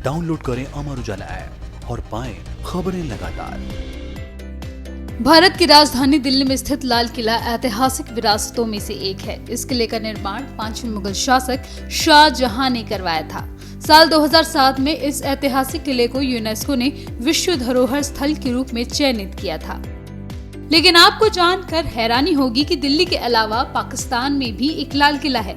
Download करें Amar Ujala app और पाएं खबरें लगातार। भारत की राजधानी दिल्ली में स्थित लाल किला ऐतिहासिक विरासतों में से एक है। इस किले का निर्माण 5वें मुगल शासक शाहजहां ने करवाया था। साल 2007 में इस ऐतिहासिक किले को यूनेस्को ने विश्व धरोहर स्थल के रूप में चयनित किया था। लेकिन आपको जानकर हैरानी होगी कि दिल्ली के अलावा पाकिस्तान में भी एक लाल किला है।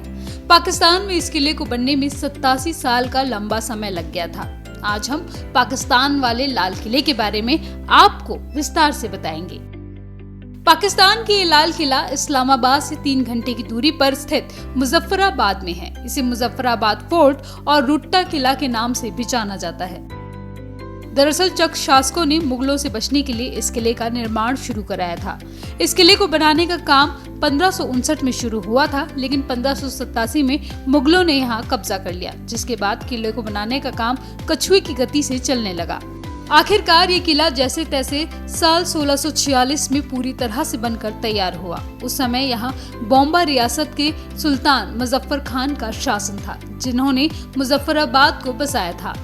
पाकिस्तान में इस किले को बनने में 87 साल का लंबा समय लग गया था। आज हम पाकिस्तान वाले लाल किले के बारे में आपको विस्तार से बताएंगे। पाकिस्तान की ये लाल किला इस्लामाबाद से 3 घंटे की दूरी पर स्थित मुजफ्फराबाद में है। इसे मुजफ्फराबाद फोर्ट और रुट्टा किला के नाम से भी जाना जाता है। दरअसल चक शासकों ने मुगलों से बचने के लिए इस किले का निर्माण शुरू कराया था। इस किले को बनाने का काम 1559 में शुरू हुआ था, लेकिन 1587 में मुगलों ने यहाँ कब्जा कर लिया, जिसके बाद किले को बनाने का काम कछुए की गति से चलने लगा। आखिरकार ये किला जैसे तैसे साल 1646 में पूरी तरह से बनकर तैयार हुआ। उस समय यहाँ बॉम्बा रियासत के सुल्तान मुजफ्फर खान का शासन था, जिन्होंने मुजफ्फराबाद को बसाया था।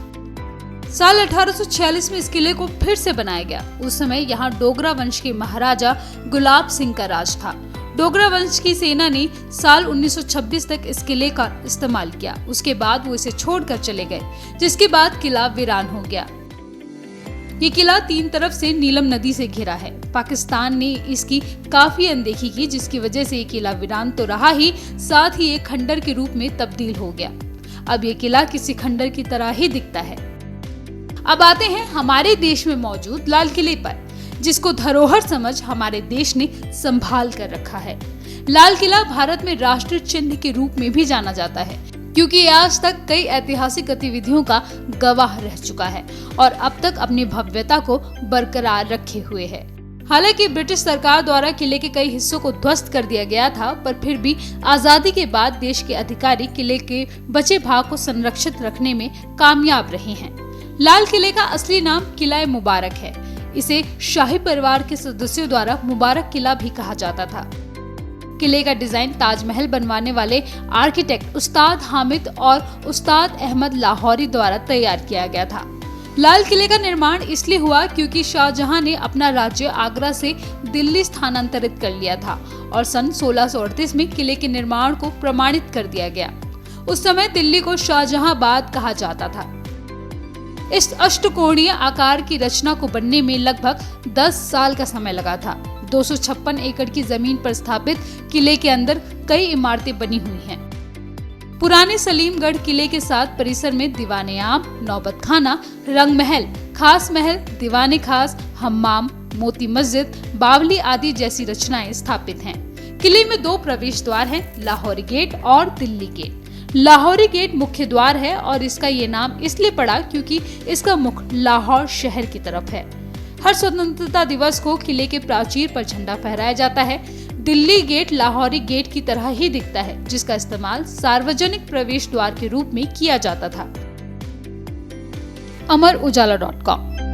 साल 1846 में इस किले को फिर से बनाया गया। उस समय यहाँ डोगरा वंश के महाराजा गुलाब सिंह का राज था। डोगरा वंश की सेना ने साल 1926 तक इस किले का इस्तेमाल किया। उसके बाद वो इसे छोड़कर चले गए, जिसके बाद किला वीरान हो गया। ये किला 3 तरफ से नीलम नदी से घिरा है। पाकिस्तान ने इसकी काफी अनदेखी की, जिसकी वजह से ये किला वीरान तो रहा ही, साथ ही एक खंडर के रूप में तब्दील हो गया। अब ये किला किसी खंडर की तरह ही दिखता है। अब आते हैं हमारे देश में मौजूद लाल किले पर, जिसको धरोहर समझ हमारे देश ने संभाल कर रखा है। लाल किला भारत में राष्ट्रीय चिन्ह के रूप में भी जाना जाता है, क्योंकि ये आज तक कई ऐतिहासिक गतिविधियों का गवाह रह चुका है और अब तक अपनी भव्यता को बरकरार रखे हुए है। हालांकि ब्रिटिश सरकार द्वारा किले के कई हिस्सों को ध्वस्त कर दिया गया था, पर फिर भी आजादी के बाद देश के अधिकारी किले के बचे भाग को संरक्षित रखने में कामयाब रहे हैं। लाल किले का असली नाम किला मुबारक है। इसे शाही परिवार के सदस्यों द्वारा मुबारक किला भी कहा जाता था। किले का डिजाइन ताजमहल बनवाने वाले आर्किटेक्ट उस्ताद हामिद और उस्ताद अहमद लाहौरी द्वारा तैयार किया गया था। लाल किले का निर्माण इसलिए हुआ क्योंकि शाहजहां ने अपना राज्य आगरा से दिल्ली स्थानांतरित कर लिया था और सन 1638 में किले के निर्माण को प्रमाणित कर दिया गया। उस समय दिल्ली को शाहजहांबाद कहा जाता था। इस अष्टकोणीय आकार की रचना को बनने में लगभग 10 साल का समय लगा था। 256 एकड़ की जमीन पर स्थापित किले के अंदर कई इमारतें बनी हुई हैं। पुराने सलीमगढ़ किले के साथ परिसर में दीवाने आम, नौबत खाना, रंग महल, खास महल, दीवाने खास, हम्माम, मोती मस्जिद, बावली आदि जैसी रचनाएं स्थापित हैं। किले में 2 प्रवेश द्वार हैं, लाहौरी गेट और दिल्ली गेट। लाहौरी गेट मुख्य द्वार है और इसका ये नाम इसलिए पड़ा क्योंकि इसका मुख लाहौर शहर की तरफ है। हर स्वतंत्रता दिवस को किले के प्राचीर पर झंडा फहराया जाता है। दिल्ली गेट लाहौरी गेट की तरह ही दिखता है, जिसका इस्तेमाल सार्वजनिक प्रवेश द्वार के रूप में किया जाता था। अमर उजाला.com